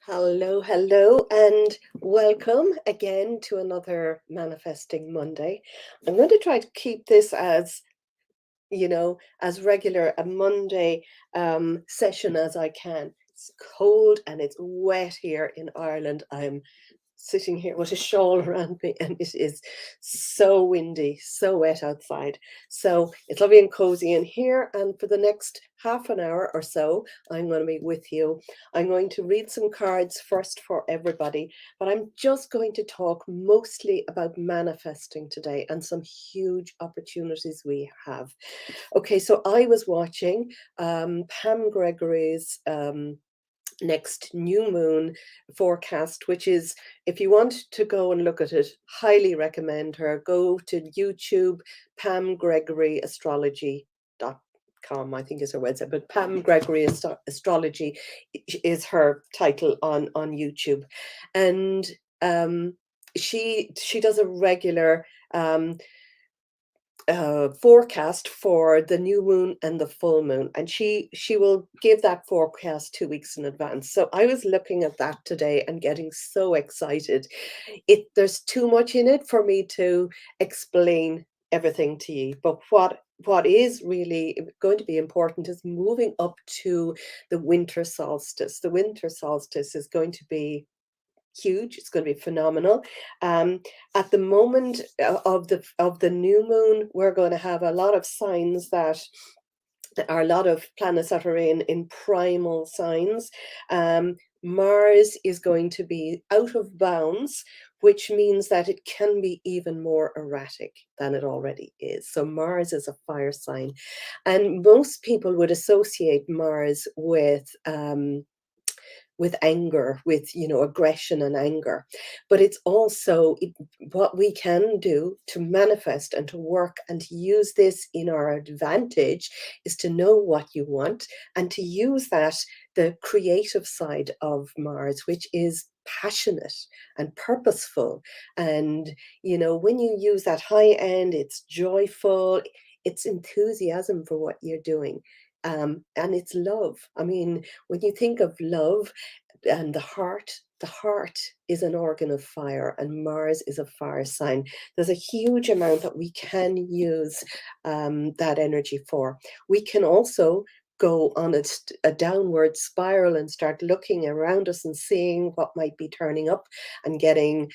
Hello, hello, and welcome again to another Manifesting Monday. I'm going to try to keep this as regular a Monday session as I can. It's cold and it's wet here in Ireland. I'm sitting here with a shawl around me, and it is so windy, so wet outside. So it's lovely and cozy in here. And for the next half an hour or so, I'm going to be with you. I'm going to read some cards first for everybody, but I'm just going to talk mostly about manifesting today and some huge opportunities we have. Okay, so I was watching Pam Gregory's next new moon forecast, which is, if you want to go and look at it, highly recommend her. Go to YouTube, Pam Gregory Astrology.com, I think is her website, but Pam Gregory Astrology is her title on YouTube. And she does a regular forecast for the new moon and the full moon, and she will give that forecast 2 weeks in advance. So I was looking at that today and getting so excited. There's too much in it for me to explain everything to you, but what is really going to be important is moving up to the winter solstice. The winter solstice is going to be huge. It's going to be phenomenal. At the moment of the new moon, we're going to have a lot of signs that are a lot of planets that are in primal signs. Mars is going to be out of bounds, which means that it can be even more erratic than it already is. So Mars is a fire sign, and most people would associate Mars with anger, with aggression and anger. But it's also what we can do to manifest and to work and to use this in our advantage is to know what you want and to use that, the creative side of Mars, which is passionate and purposeful. And when you use that high end, it's joyful, it's enthusiasm for what you're doing. And it's love. I mean, when you think of love and the heart is an organ of fire, and Mars is a fire sign. There's a huge amount that we can use that energy for. We can also go on a downward spiral and start looking around us and seeing what might be turning up and getting,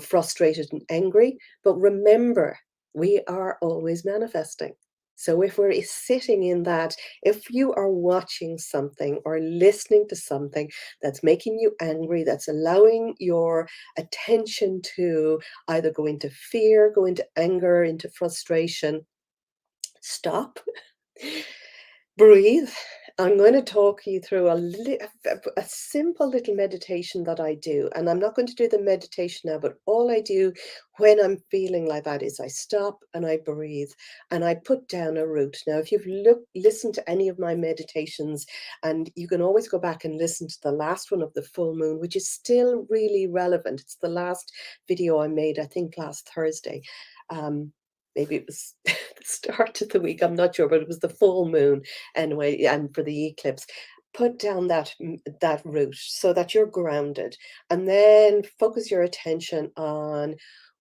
frustrated and angry. But remember, we are always manifesting. So if we're sitting in that, if you are watching something or listening to something that's making you angry, that's allowing your attention to either go into fear, go into anger, into frustration, stop, breathe. I'm going to talk you through a simple little meditation that I do. And I'm not going to do the meditation now, but all I do when I'm feeling like that is I stop and I breathe and I put down a root. Now, if you've listened to any of my meditations, and you can always go back and listen to the last one of the full moon, which is still really relevant. It's the last video I made, I think last Thursday. Maybe it was the start of the week, I'm not sure, but it was the full moon anyway, and for the eclipse. Put down that root so that you're grounded, and then focus your attention on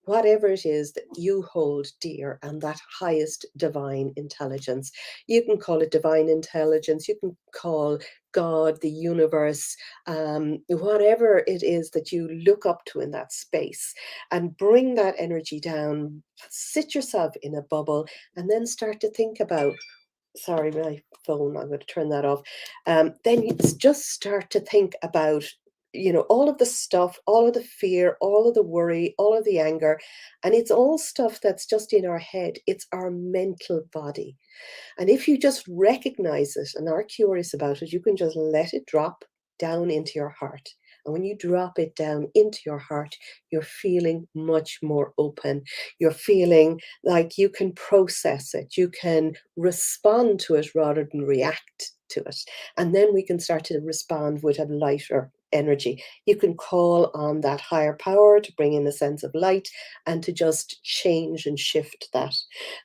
whatever it is that you hold dear, and that highest divine intelligence. You can call it divine intelligence, you can call God, the universe, whatever it is that you look up to in that space, and bring that energy down. Sit yourself in a bubble and then start to think about, sorry, my phone, I'm going to turn that off. Then you just start to think about, all of the stuff, all of the fear, all of the worry, all of the anger. And it's all stuff that's just in our head. It's our mental body. And if you just recognize it and are curious about it, you can just let it drop down into your heart. And when you drop it down into your heart, you're feeling much more open. You're feeling like you can process it. You can respond to it rather than react to it. And then we can start to respond with a lighter energy. You can call on that higher power to bring in a sense of light and to just change and shift that.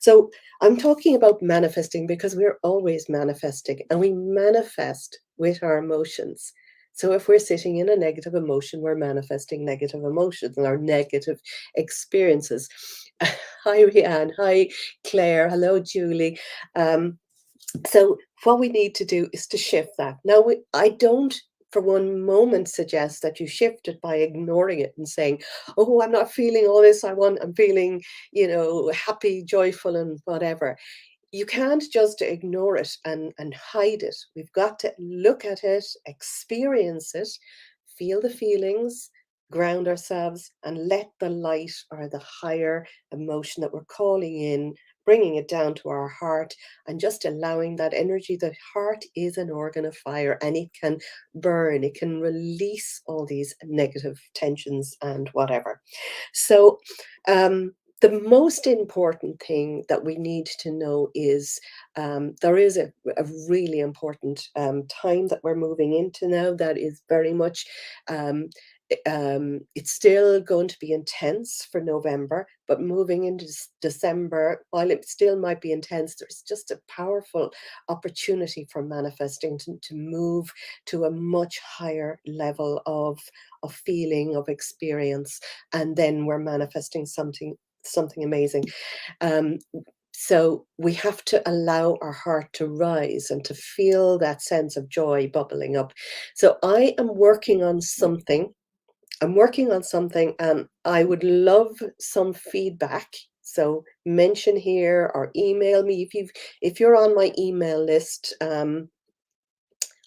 So I'm talking about manifesting because we're always manifesting, and we manifest with our emotions. So if we're sitting in a negative emotion, we're manifesting negative emotions or negative experiences. Hi, Rianne. Hi, Claire. Hello, Julie. So what we need to do is to shift that. Now, I don't for one moment suggest that you shift it by ignoring it and saying, oh, I'm not feeling all this I'm feeling, happy, joyful, and whatever. You can't just ignore it and hide it. We've got to look at it, experience it, feel the feelings, ground ourselves, and let the light or the higher emotion that we're calling in, bringing it down to our heart and just allowing that energy. The heart is an organ of fire and it can burn, it can release all these negative tensions and whatever. So, the most important thing that we need to know is there is a really important time that we're moving into now that is very much, it's still going to be intense for November, but moving into December, while it still might be intense, there's just a powerful opportunity for manifesting to move to a much higher level of feeling, of experience, and then we're manifesting something amazing. Um, so we have to allow our heart to rise and to feel that sense of joy bubbling up. So I am working on something. I'm working on something and I would love some feedback. So mention here or email me if you're on my email list.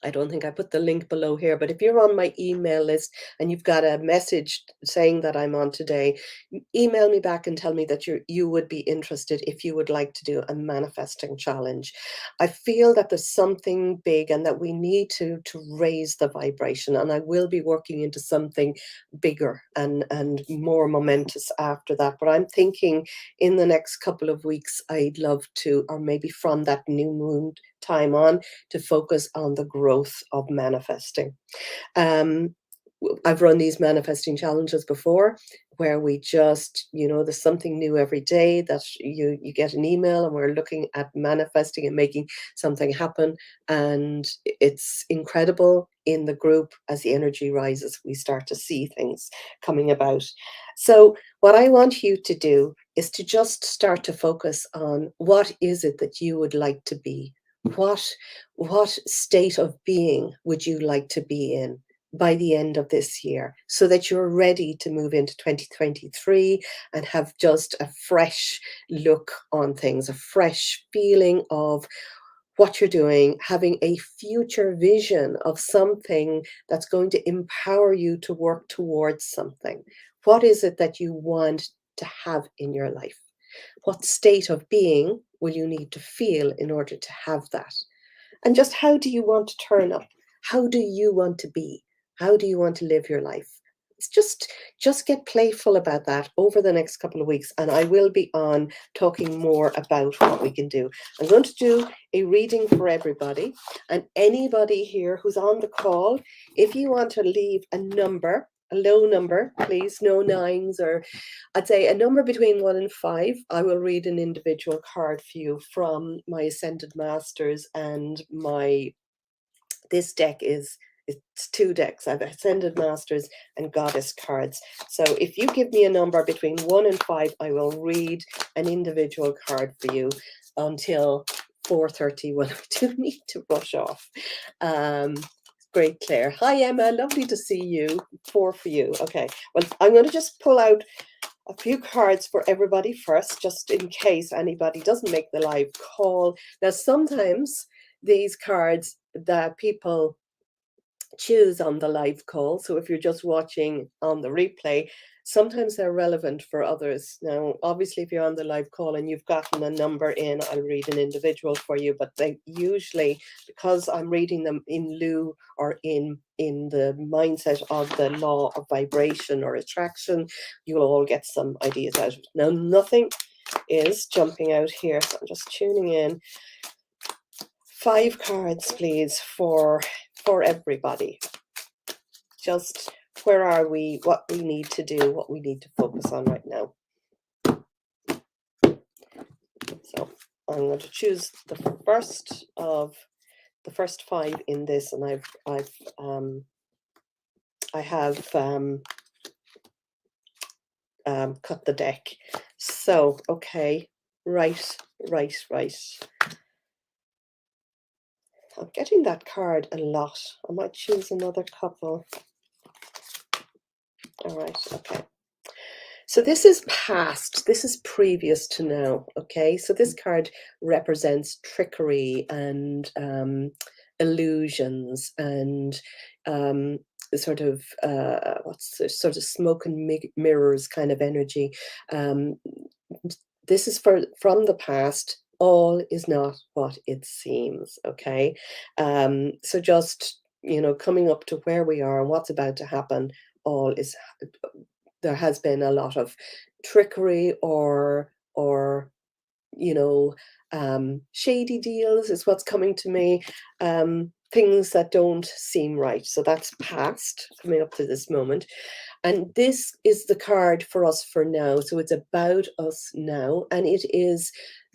I don't think I put the link below here, but if you're on my email list and you've got a message saying that I'm on today, email me back and tell me that you would be interested if you would like to do a manifesting challenge. I feel that there's something big and that we need to raise the vibration, and I will be working into something bigger and more momentous after that. But I'm thinking in the next couple of weeks, I'd love to, or maybe from that new moon time on, to focus on the growth of manifesting. Um, I've run these manifesting challenges before where we just, there's something new every day that you get an email and we're looking at manifesting and making something happen. And it's incredible in the group. As the energy rises, we start to see things coming about. So what I want you to do is to just start to focus on what is it that you would like to be? What state of being would you like to be in by the end of this year, so that you're ready to move into 2023 and have just a fresh look on things, a fresh feeling of what you're doing, having a future vision of something that's going to empower you to work towards something. What is it that you want to have in your life? What state of being will you need to feel in order to have that? And just how do you want to turn up? How do you want to be? How do you want to live your life? It's just get playful about that over the next couple of weeks, and I will be on talking more about what we can do. I'm going to do a reading for everybody, and anybody here who's on the call, if you want to leave a number, a low number, please, no nines, or I'd say a number between 1 and 5. I will read an individual card for you from my Ascended Masters and this deck it's 2 decks. I've Ascended Masters and Goddess cards. So if you give me a number between 1 and 5, I will read an individual card for you until 4:30 when I do need to rush off. Great, Claire. Hi, Emma. Lovely to see you. 4 for you. Okay. Well, I'm going to just pull out a few cards for everybody first, just in case anybody doesn't make the live call. Now, sometimes these cards that people choose on the live call, so if you're just watching on the replay, sometimes they're relevant for others. Now, obviously, if you're on the live call and you've gotten a number in, I'll read an individual for you, but they usually, because I'm reading them in lieu or in the mindset of the law of vibration or attraction, you'll all get some ideas out of it. Now, nothing is jumping out here, so I'm just tuning in. 5 cards, please, for everybody. Just where are we, what we need to do, what we need to focus on right now. So I'm going to choose the first 5 in this, and I've I have cut the deck. So, okay, right, right, right. I'm getting that card a lot. I might choose another couple. All right, okay. So this is past, this is previous to now, okay? So this card represents trickery and illusions and um, sort of what's the sort of smoke and mirrors kind of energy. Um, this is from the past. All is not what it seems, okay? So just, coming up to where we are and what's about to happen, all is there has been a lot of trickery or you know shady deals is what's coming to me, things that don't seem right. So that's past, coming up to this moment, and this is the card for us for now. So it's about us now, and it is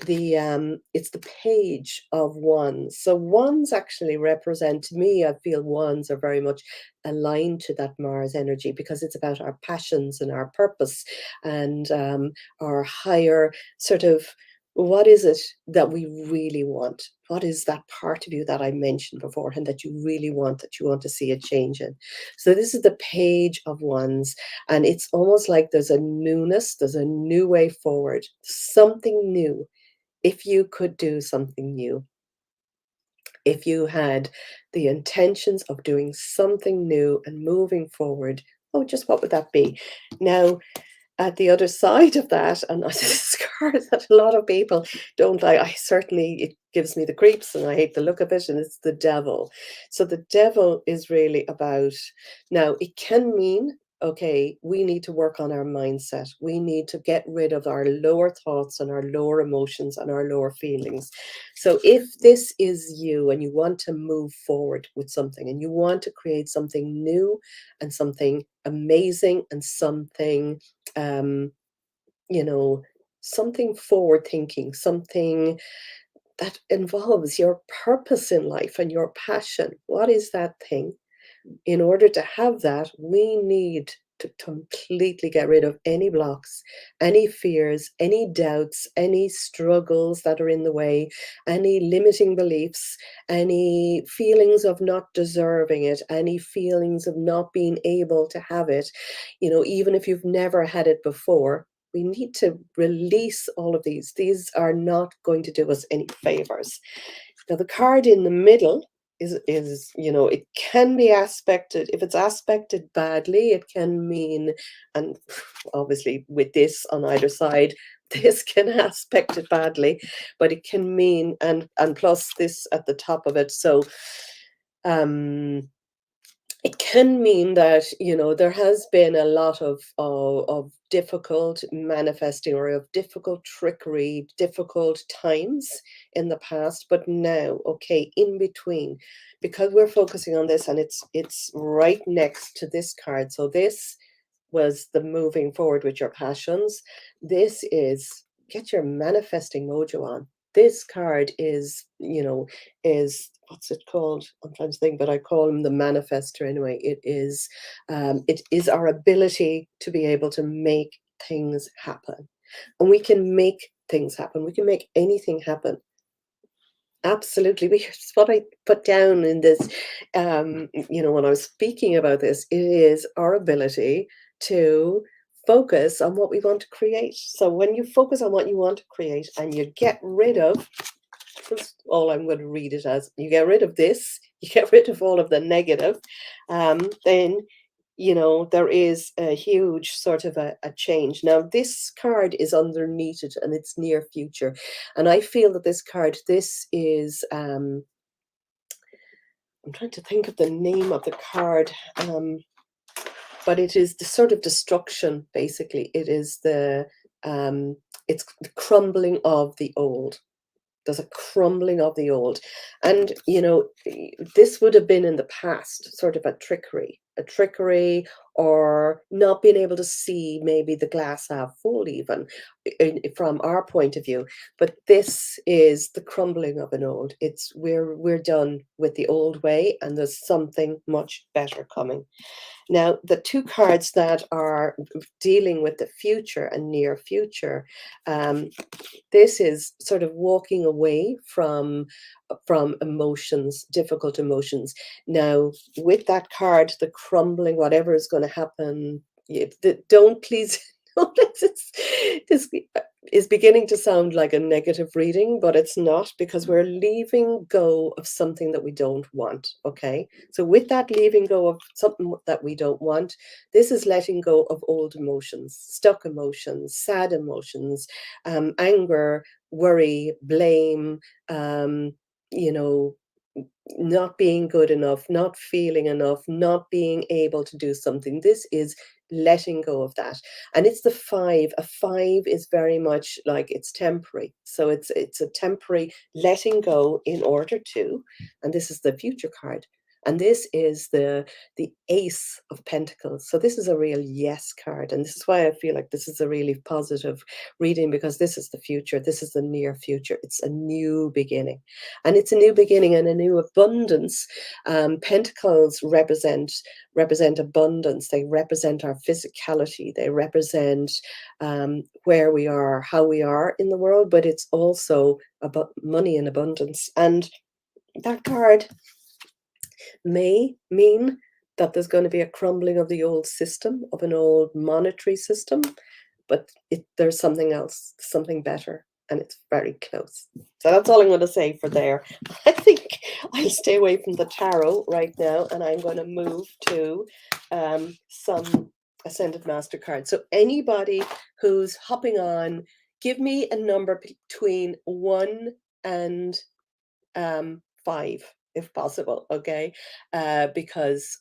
it's the page of wands. So wands actually represent, to me, I feel wands are very much aligned to that Mars energy, because it's about our passions and our purpose and our higher sort of, what is it that we really want? What is that part of you that I mentioned before and that you really want, that you want to see a change in? So this is the page of wands, and it's almost like there's a newness, there's a new way forward, something new. If you could do something new, if you had the intentions of doing something new and moving forward, oh, just what would that be? Now, at the other side of that, and this is a card that a lot of people don't like. I certainly, it gives me the creeps and I hate the look of it, and it's the devil. So the devil is really about, now it can mean, okay, we need to work on our mindset. We need to get rid of our lower thoughts and our lower emotions and our lower feelings. So if this is you and you want to move forward with something and you want to create something new and something amazing and something um, you know, something forward thinking, something that involves your purpose in life and your passion. What is that thing? In order to have that, we need to completely get rid of any blocks, any fears, any doubts, any struggles that are in the way, any limiting beliefs, any feelings of not deserving it, any feelings of not being able to have it. Even if you've never had it before, we need to release all of these. These are not going to do us any favors. Now, the card in the middle is it can be aspected. If it's aspected badly, it can mean, and obviously with this on either side, this can aspect it badly, but it can mean, and plus this at the top of it. So um it can mean that there has been a lot of difficult manifesting, or of difficult trickery, difficult times in the past, but now, okay, in between, because we're focusing on this, and it's right next to this card. So this was the moving forward with your passions. This is get your manifesting mojo on. This card is what's it called? I'm trying to think, but I call him the manifester anyway. It is our ability to be able to make things happen. And we can make things happen. We can make anything happen. Absolutely. It's what I put down in this, when I was speaking about this, it is our ability to focus on what we want to create. So when you focus on what you want to create and you get rid of, that's all I'm going to read it as, you get rid of this, you get rid of all of the negative, then there is a huge sort of a change. Now, this card is underneath it and it's near future. And I feel that this card, this is, I'm trying to think of the name of the card, but it is the sort of destruction, basically. It is it's the crumbling of the old. There's a crumbling of the old. And, this would have been in the past, sort of a trickery or not being able to see maybe the glass half full even from our point of view. But this is the crumbling of an old. It's we're done with the old way, and there's something much better coming. Now, the two cards that are dealing with the future and near future, um, this is sort of walking away from emotions, difficult emotions. Now, with that card, the crumbling, whatever is going to happen, don't please. This is beginning to sound like a negative reading, but it's not, because we're leaving go of something that we don't want. Okay, so with that leaving go of something that we don't want, this is letting go of old emotions, stuck emotions, sad emotions, anger, worry, blame, um, you know, not being good enough, not feeling enough, not being able to do something. This is letting go of that. And it's the five. A five is very much like it's temporary. So it's a temporary letting go in order to, and this is the future card. And this is the Ace of Pentacles. So this is a real yes card. And this is why I feel like this is a really positive reading, because this is the future. This is the near future. It's a new beginning. And it's a new beginning and a new abundance. Pentacles represent abundance. They represent our physicality. They represent where we are, how we are in the world, but it's also about money and abundance. And that card may mean that there's going to be a crumbling of the old system, of an old monetary system, but there's something else, something better, and it's very close. So that's all I'm going to say for there. I think I'll stay away from the tarot right now, and I'm going to move to some Ascended Master cards. So anybody who's hopping on, give me a number between 1 and 5, if possible, okay? Because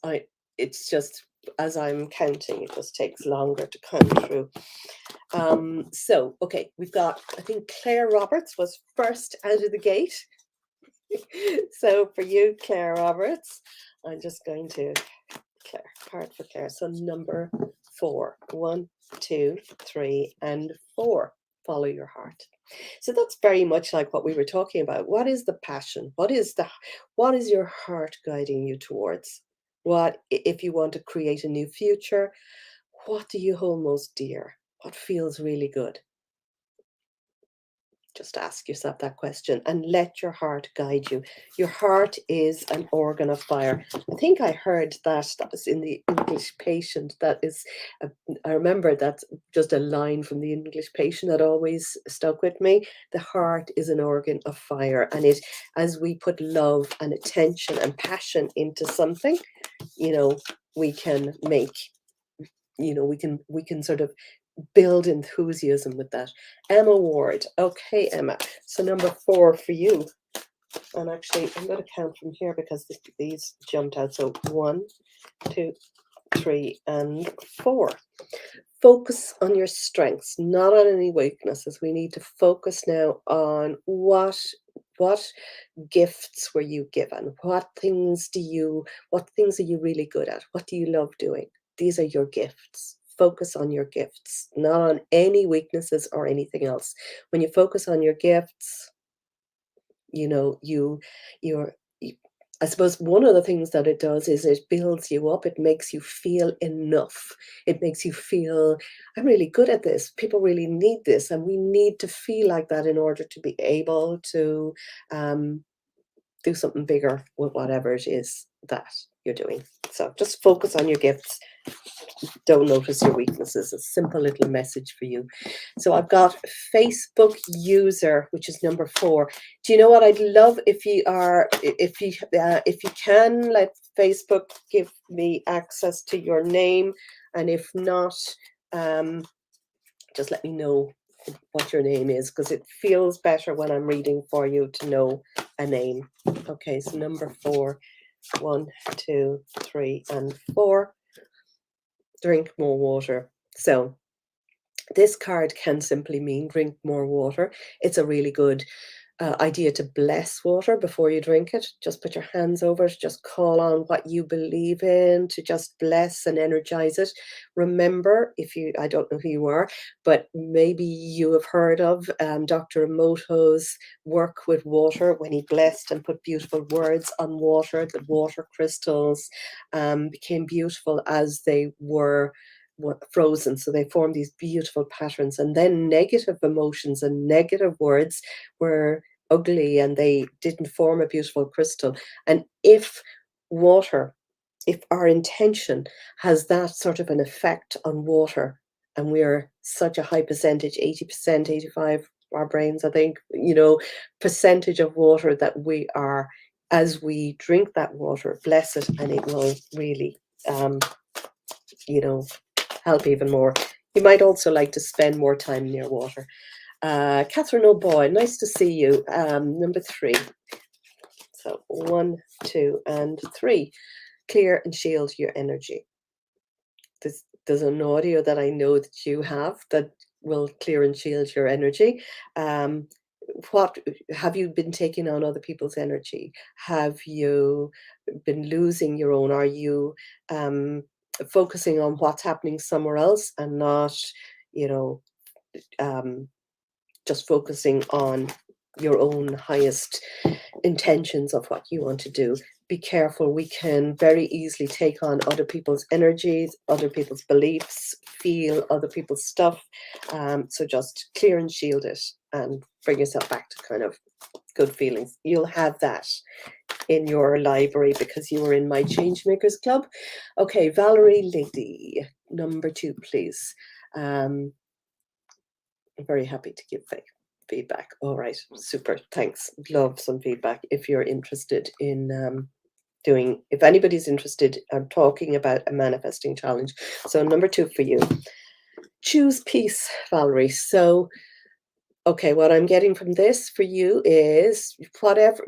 it's just, as I'm counting, it just takes longer to count through. So, okay, we've got, I think Claire Roberts was first out of the gate. So for you, Claire Roberts, I'm just going to, Claire, card for Claire. So number 4, 1, 2, 3, and 4. Follow your heart. So that's very much like what we were talking about. What is the passion? What is your heart guiding you towards? What, if you want to create a new future, what do you hold most dear? What feels really good? Just ask yourself that question and let your heart guide you. Your heart is an organ of fire. I think I heard that was in the English Patient. That is, I remember that's just a line from the English Patient that always stuck with me. The heart is an organ of fire, and it, as we put love and attention and passion into something, we can make, we can sort of build enthusiasm with that. Emma Ward. Okay, Emma. So number 4 for you. And actually, I'm going to count from here because these jumped out. So 1, 2, 3, and 4. Focus on your strengths, not on any weaknesses. We need to focus now on what gifts were you given? What things are you really good at? What do you love doing? These are your gifts. Focus on your gifts, not on any weaknesses or anything else. When you focus on your gifts, you're I suppose one of the things that it does is it builds you up. It makes you feel enough. It makes you feel, I'm really good at this. People really need this. And we need to feel like that in order to be able to do something bigger with whatever it is that you're doing. So just focus on your gifts. Don't notice your weaknesses. A simple little message for you. So I've got Facebook user, which is number 4. Do you know what I'd love if you can let Facebook give me access to your name, and if not, just let me know what your name is, because it feels better when I'm reading for you to know a name. Okay, so number 4, 1, 2, 3, and 4. Drink more water. So this card can simply mean drink more water. It's a really good idea to bless water before you drink it. Just put your hands over it, just call on what you believe in to just bless and energize it. Remember, I don't know who you are, but maybe you have heard of Dr. Emoto's work with water when he blessed and put beautiful words on water. The water crystals became beautiful as they were frozen, so they formed these beautiful patterns, and then negative emotions and negative words were ugly and they didn't form a beautiful crystal. And if our intention has that sort of an effect on water, and we're such a high percentage, 80%, 85, our brains, I think, percentage of water, that we are, as we drink that water, bless it, and it will really help even more. You might also like to spend more time near water. Catherine O'Boy, nice to see you. Number 3. So 1, 2, and 3. Clear and shield your energy. There's an audio that I know that you have that will clear and shield your energy. What have you been taking on other people's energy? Have you been losing your own? Are you focusing on what's happening somewhere else and not, just focusing on your own highest intentions of what you want to do? Be careful. We can very easily take on other people's energies, other people's beliefs, feel other people's stuff. So just clear and shield it and bring yourself back to kind of good feelings. You'll have that in your library because you were in my Changemakers Club. Okay, Valerie Lady, number 2, please. I'm very happy to give feedback. All right, super, thanks. Love some feedback if you're interested in if anybody's interested, I'm talking about a manifesting challenge. So number 2 for you, choose peace, Valerie. So, okay, what I'm getting from this for you is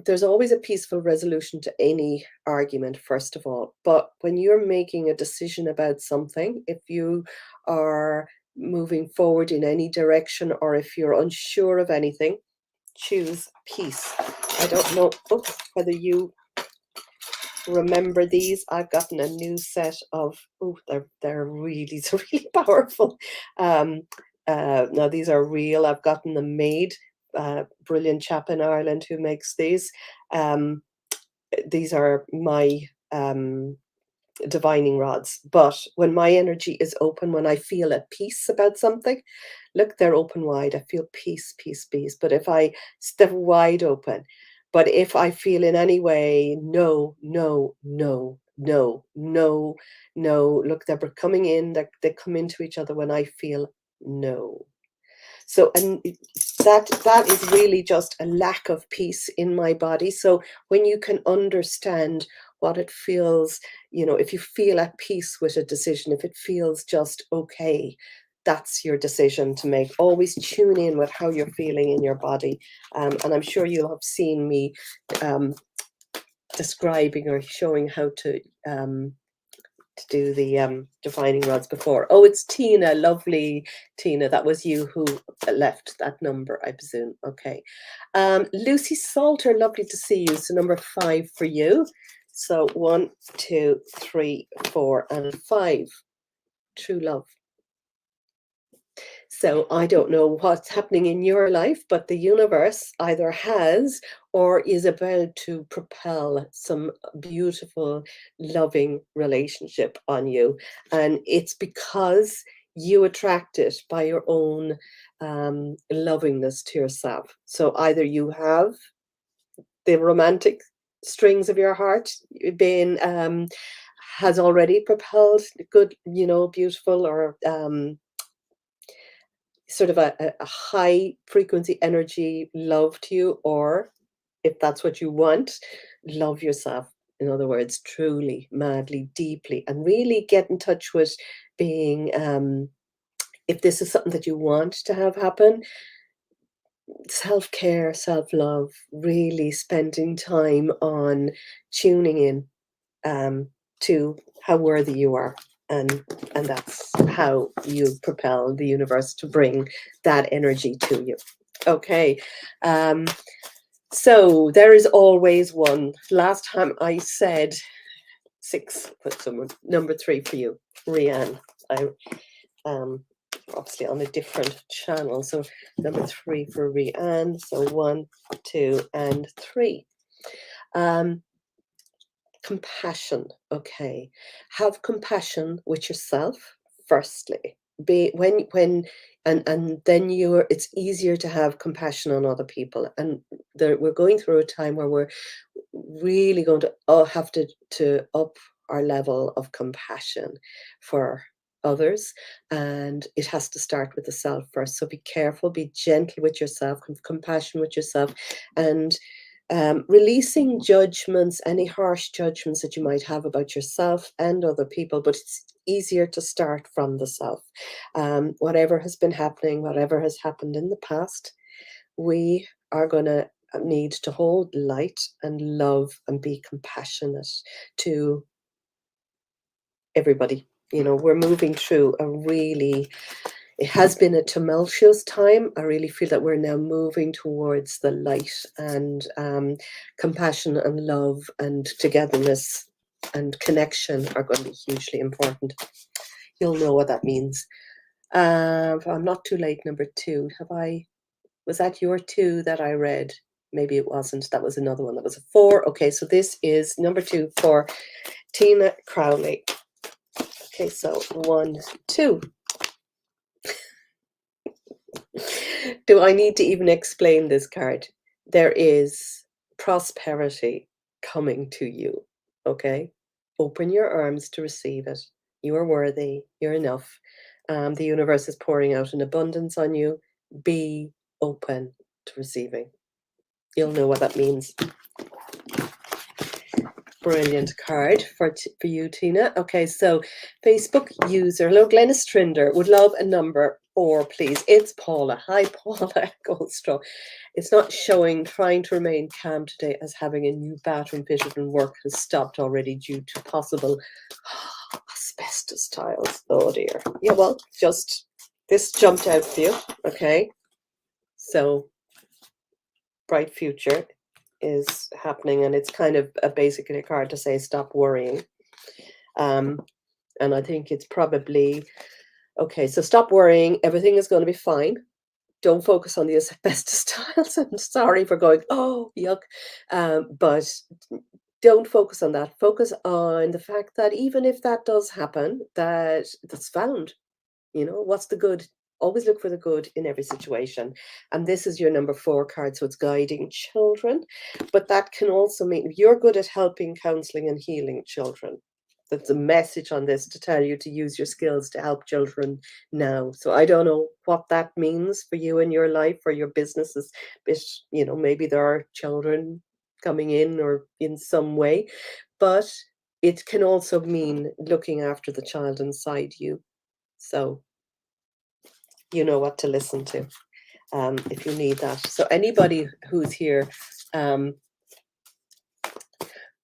there's always a peaceful resolution to any argument, first of all. But when you're making a decision about something, if you are moving forward in any direction, or if you're unsure of anything, choose peace. I don't know whether you remember these. I've gotten a new set of, they're really powerful. Now these are real. I've gotten them made. Brilliant chap in Ireland who makes these. These are my divining rods. But when my energy is open, when I feel at peace about something, look, they're open wide. I feel peace, peace, peace. But if they're wide open. But if I feel in any way, no, no, no, no, no, no, look, they're coming in, they come into each other when I feel no. So, and that is really just a lack of peace in my body. So when you can understand what it feels, if you feel at peace with a decision, if it feels just okay, that's your decision to make. Always tune in with how you're feeling in your body. And I'm sure you'll have seen me describing or showing how to do the defining rods before. Oh, it's Tina, lovely Tina. That was you who left that number, I presume. Okay. Lucy Salter, lovely to see you. So number 5 for you. So 1, 2, 3, 4, and 5. True love. So I don't know what's happening in your life, but the universe either has or is about to propel some beautiful, loving relationship on you. And it's because you attract it by your own lovingness to yourself. So either you have the romantic strings of your heart being has already propelled good, beautiful, or sort of a high frequency energy love to you, or if that's what you want, love yourself. In other words, truly, madly, deeply, and really get in touch with being, if this is something that you want to have happen, self-care, self-love, really spending time on tuning in to how worthy you are. And that's how you propel the universe to bring that energy to you. Okay. So there is always one. Last time I said 6, put someone number 3 for you, Rianne. I obviously on a different channel. So number 3 for Rianne. So 1, 2, and 3. Compassion. Okay, have compassion with yourself firstly. Be when and then you're it's easier to have compassion on other people. And we're going through a time where we're really going to have to up our level of compassion for others, and it has to start with the self first. So be careful, be gentle with yourself, compassion with yourself, and releasing judgments, any harsh judgments that you might have about yourself and other people, but it's easier to start from the self. Whatever has been happening, whatever has happened in the past, we are going to need to hold light and love and be compassionate to everybody. You know, we're moving through it has been a tumultuous time. I really feel that we're now moving towards the light, and compassion and love and togetherness and connection are going to be hugely important. You'll know what that means. I'm not too late, number 2. Was that your 2 that I read? Maybe it wasn't. That was another one. That was a 4. Okay, so this is number 2 for Tina Crowley. Okay, so 1, 2. Do I need to even explain this card? There is prosperity coming to you, okay? Open your arms to receive it. You are worthy. You're enough. The universe is pouring out an abundance on you. Be open to receiving. You'll know what that means. Brilliant card for you, Tina. Okay, so Facebook user, hello, Glennis Trinder, would love a number 4, please. It's Paula. Hi, Paula Goldstraw. It's not showing. Trying to remain calm today as having a new bathroom fitted and work has stopped already due to possible asbestos tiles. Oh dear. Yeah, well, just this jumped out for you. Okay, so bright future is happening, and it's kind of basically a card to say stop worrying. And I think it's probably okay. So stop worrying. Everything is going to be fine. Don't focus on the asbestos tiles. I'm sorry for going, oh, yuck. But don't focus on that. Focus on the fact that even if that does happen, that's found. You know, what's the good? Always look for the good in every situation. And this is your number 4 card, so it's guiding children. But that can also mean you're good at helping, counseling, and healing children. That's a message on this to tell you to use your skills to help children now. So I don't know what that means for you in your life or your businesses. But, you know, maybe there are children coming in or in some way, but it can also mean looking after the child inside you. So you know what to listen to if you need that. So anybody who's here,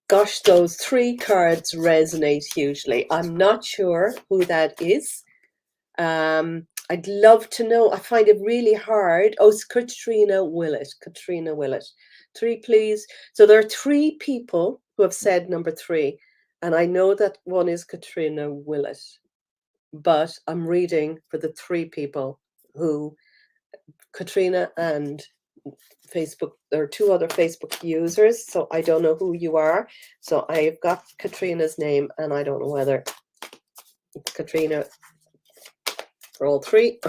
gosh, those 3 cards resonate hugely. I'm not sure who that is. I'd love to know. I find it really hard. Oh, it's Katrina Willett. Katrina Willett. 3, please. So there are 3 people who have said number 3, and I know that one is Katrina Willett, but I'm reading for the 3 people who Katrina and Facebook. There are 2 other Facebook users, so I don't know who you are. So I've got Katrina's name, and I don't know whether Katrina for all 3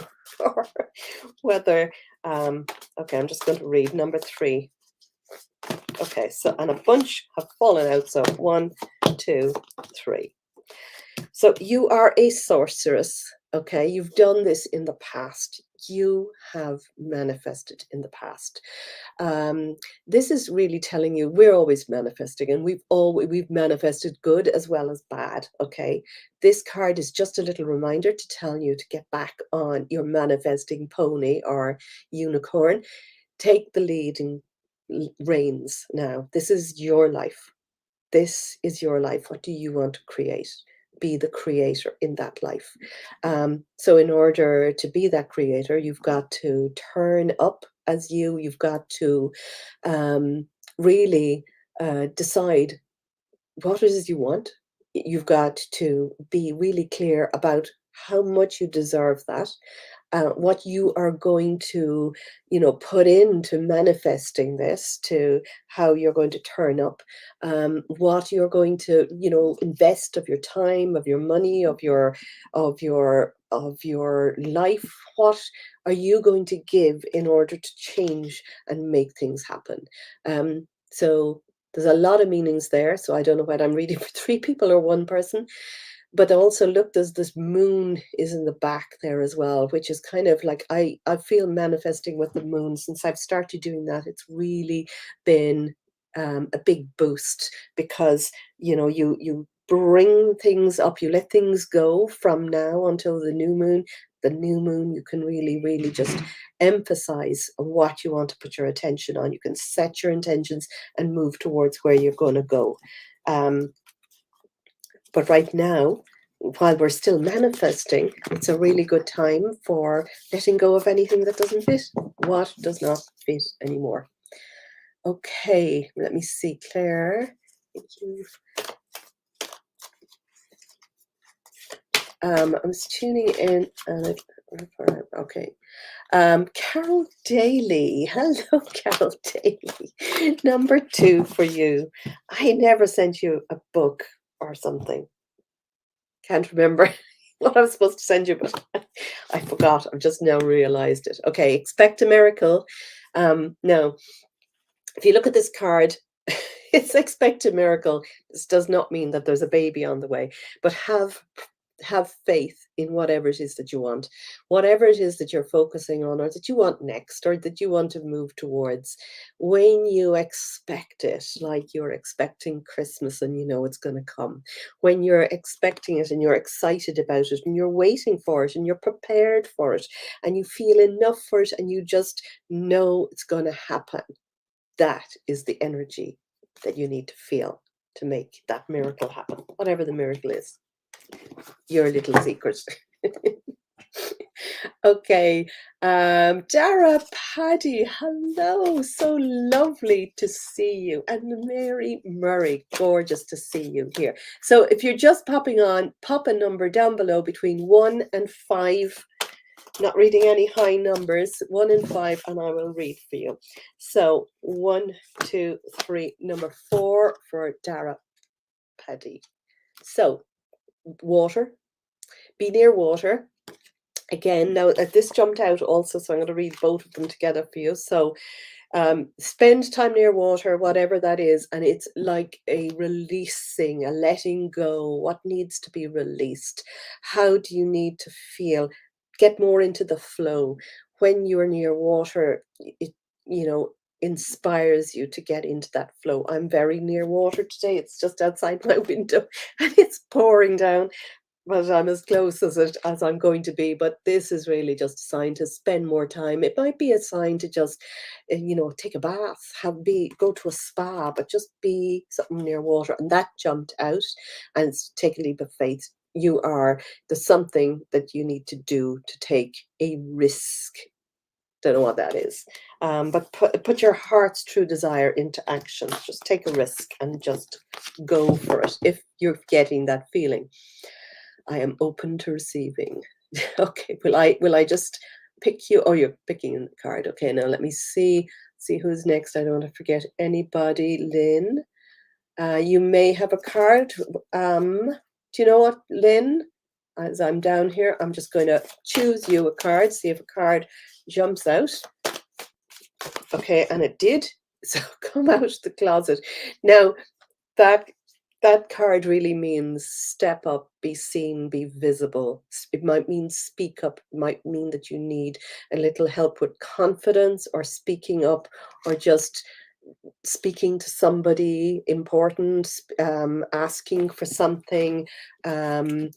or whether okay, I'm just going to read number 3. Okay, so and a bunch have fallen out. So 1, 2, 3. So you are a sorceress. Okay, you've done this in the past. You have manifested in the past. This is really telling you we're always manifesting, and we've manifested good as well as bad. Okay, this card is just a little reminder to tell you to get back on your manifesting pony or unicorn. Take the leading reins now. This is your life. This is your life. What do you want to create? Be the creator in that life. So in order to be that creator, you've got to turn up as you've got to really decide what it is you want. You've got to be really clear about how much you deserve that, what you are going to, put into manifesting this, to how you're going to turn up, what you're going to, invest of your time, of your money, of your life. What are you going to give in order to change and make things happen? So there's a lot of meanings there. So I don't know whether I'm reading for three people or one person. But also look, there's this moon is in the back there as well, which is kind of like I feel manifesting with the moon since I've started doing that. It's really been a big boost because you bring things up, you let things go from now until the new moon. The new moon, you can really, really just emphasize what you want to put your attention on. You can set your intentions and move towards where you're going to go. But right now, while we're still manifesting, it's a really good time for letting go of anything that doesn't fit. What does not fit anymore? Okay, let me see, Claire. Thank you. I was tuning in and okay. Carol Daly. Hello, Carol Daly. Number 2 for you. I never sent you a book or something. Can't remember what I was supposed to send you, but I forgot. I've just now realized it. Okay, expect a miracle. Now, if you look at this card, it's expect a miracle. This does not mean that there's a baby on the way, but have faith in whatever it is that you want, whatever it is that you're focusing on, or that you want next, or that you want to move towards. When you expect it, like you're expecting Christmas and you know it's going to come, when you're expecting it and you're excited about it and you're waiting for it and you're prepared for it and you feel enough for it and you just know it's going to happen, that is the energy that you need to feel to make that miracle happen, whatever the miracle is. Your little secret. Okay, Dara Paddy, hello, so lovely to see you. And Mary Murray, gorgeous to see you here. So if you're just popping on, pop a number down below between 1 and 5. Not reading any high numbers, 1 and 5, and I will read for you. So 1, 2, 3, number 4 for Dara Paddy. So water, be near water. Again, now this jumped out also, so I'm going to read both of them together for you. So spend time near water, whatever that is, and it's like a releasing, a letting go. What needs to be released? How do you need to feel? Get more into the flow. When you're near water, it inspires you to get into that flow. I'm very near water today. It's just outside my window and it's pouring down, but I'm as close as I'm going to be. But this is really just a sign to spend more time. It might be a sign to just, take a bath, go to a spa, but just be something near water. And that jumped out, and take a leap of faith. There's something that you need to do to take a risk. Don't know what that is, but put your heart's true desire into action. Just take a risk and just go for it if you're getting that feeling. I am open to receiving. Okay, will I just pick you? Oh, you're picking the card. Okay, now let me see who's next. I don't want to forget anybody. Lynn, you may have a card. Do you know what, Lynn? As I'm down here, I'm just going to choose you a card, see if a card jumps out. Okay, and it did. So come out of the closet. Now, that card really means step up, be seen, be visible. It might mean speak up. It might mean that you need a little help with confidence or speaking up, or just speaking to somebody important, asking for something, opening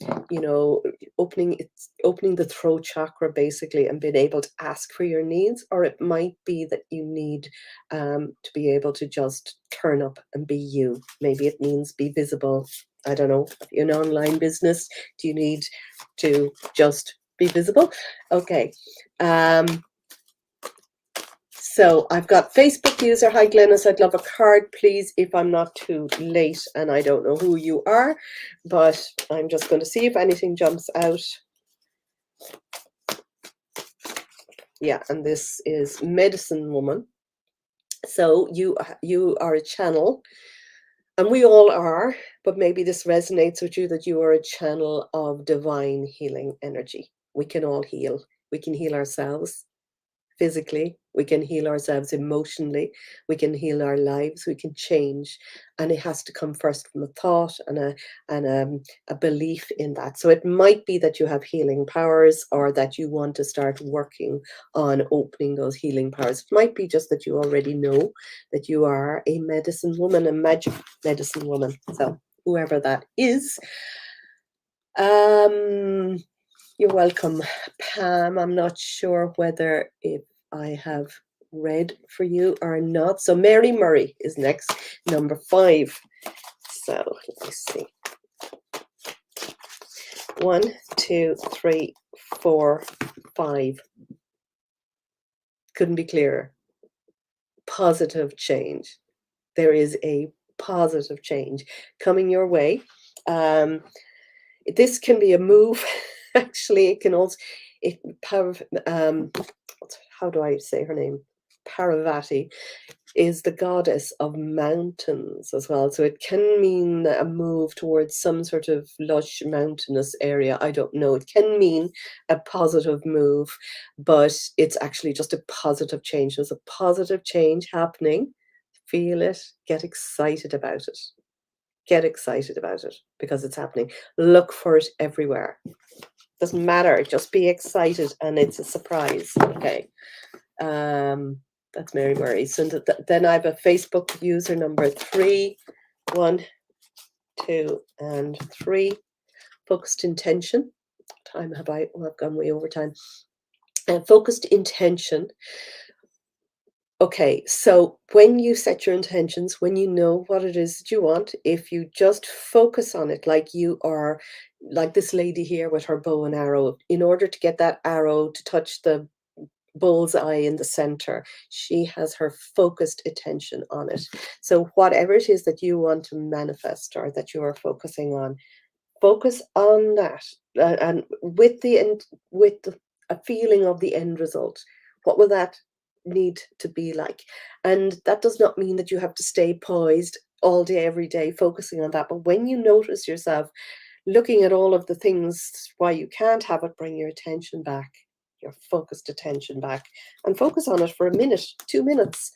the throat chakra basically, and being able to ask for your needs. Or it might be that you need to be able to just turn up and be you. Maybe it means be visible. I don't know. If you're an online business, do you need to just be visible? Okay. So I've got Facebook user. Hi, Glennis. I'd love a card, please, if I'm not too late and I don't know who you are, but I'm just going to see if anything jumps out. Yeah, and this is Medicine Woman. So you are a channel, and we all are, but maybe this resonates with you, that you are a channel of divine healing energy. We can all heal. We can heal ourselves physically, we can heal ourselves emotionally, we can heal our lives, we can change, and it has to come first from a thought and a belief in that. So it might be that you have healing powers, or that you want to start working on opening those healing powers. It might be just that you already know that you are a medicine woman, a magic medicine woman. So whoever that is, you're welcome, Pam. I'm not sure whether if I have read for you or not. So Mary Murray is next, number 5. So let me see. 1, 2, 3, 4, 5. Couldn't be clearer. Positive change. There is a positive change coming your way. This can be a move. Actually, it can also, how do I say her name? Parvati is the goddess of mountains as well. So it can mean a move towards some sort of lush mountainous area. I don't know. It can mean a positive move, but it's actually just a positive change. There's a positive change happening. Feel it, get excited about it. Get excited about it because it's happening. Look for it everywhere. Doesn't matter. Just be excited, and it's a surprise. Okay. That's Mary Murray. So then I have a Facebook user, number 3. 1, 2, and 3. Focused intention. Time have I? Oh, I've gone way over time. Focused intention. Okay, so when you set your intentions, when you know what it is that you want, if you just focus on it, like you are, like this lady here with her bow and arrow, in order to get that arrow to touch the bullseye in the center, she has her focused attention on it. So whatever it is that you want to manifest or that you are focusing on, focus on that, and with a feeling of the end result. What will that need to be like? And that does not mean that you have to stay poised all day every day focusing on that, but when you notice yourself looking at all of the things why you can't have it, bring your attention back, your focused attention back, and focus on it for a minute, 2 minutes.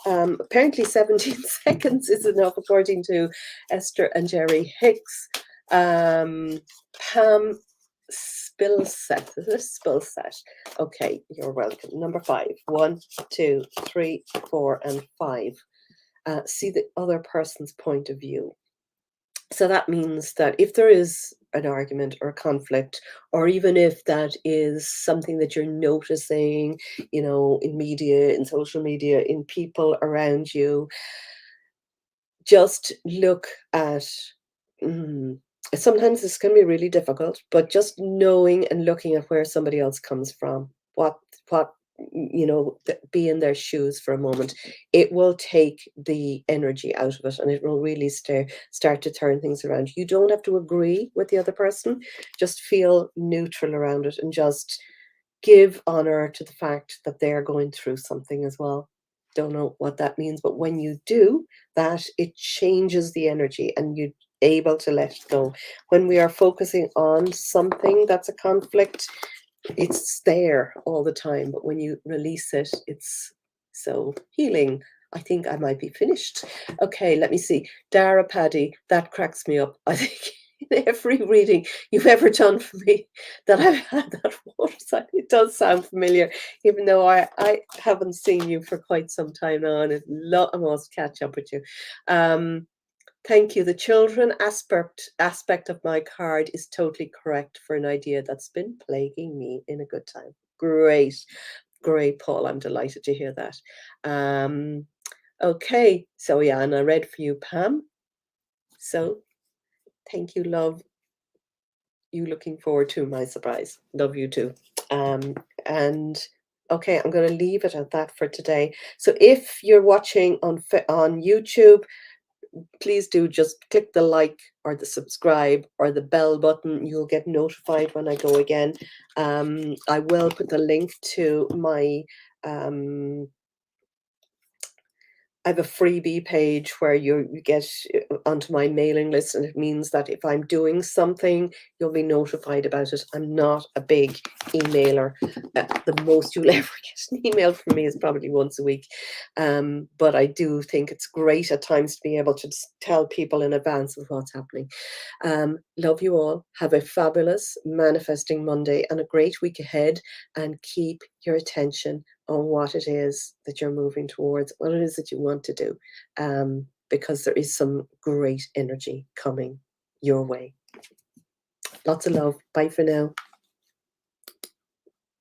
Apparently 17 seconds is enough, according to Esther and Jerry Hicks. Pam Spilset. Is this Spilset? Okay, you're welcome. Number 5. 1, 2, 3, 4, and 5. See the other person's point of view. So that means that if there is an argument or a conflict, or even if that is something that you're noticing, in media, in social media, in people around you, just look at, sometimes this can be really difficult, but just knowing and looking at where somebody else comes from, what be in their shoes for a moment. It will take the energy out of it, and it will really start to turn things around. You don't have to agree with the other person. Just feel neutral around it, and just give honor to the fact that they're going through something as well. Don't know what that means, but when you do that, it changes the energy, and you're able to let it go. When we are focusing on something that's a conflict, it's there all the time, but when you release it, it's so healing. I think I might be finished. Okay, let me see. Dara Paddy, that cracks me up. I think in every reading you've ever done for me that I've had that water sign. It does sound familiar, even though I haven't seen you for quite some time now, and I must catch up with you. Thank you. The children aspect of my card is totally correct for an idea that's been plaguing me in a good time. Great. Great, Paul. I'm delighted to hear that. Okay. So yeah, and I read for you, Pam. So thank you, love. You looking forward to my surprise. Love you too. And Okay, I'm going to leave it at that for today. So if you're watching on YouTube, please do just click the like or the subscribe or the bell button. You'll get notified when I go again. I will put the link to my I have a freebie page where you get onto my mailing list, and it means that if I'm doing something, you'll be notified about it. I'm not a big emailer. The most you'll ever get an email from me is probably once a week. But I do think it's great at times to be able to just tell people in advance of what's happening. Love you all. Have a fabulous Manifesting Monday and a great week ahead, and keep your attention on what it is that you're moving towards, what it is that you want to do, because there is some great energy coming your way. Lots of love. Bye for now.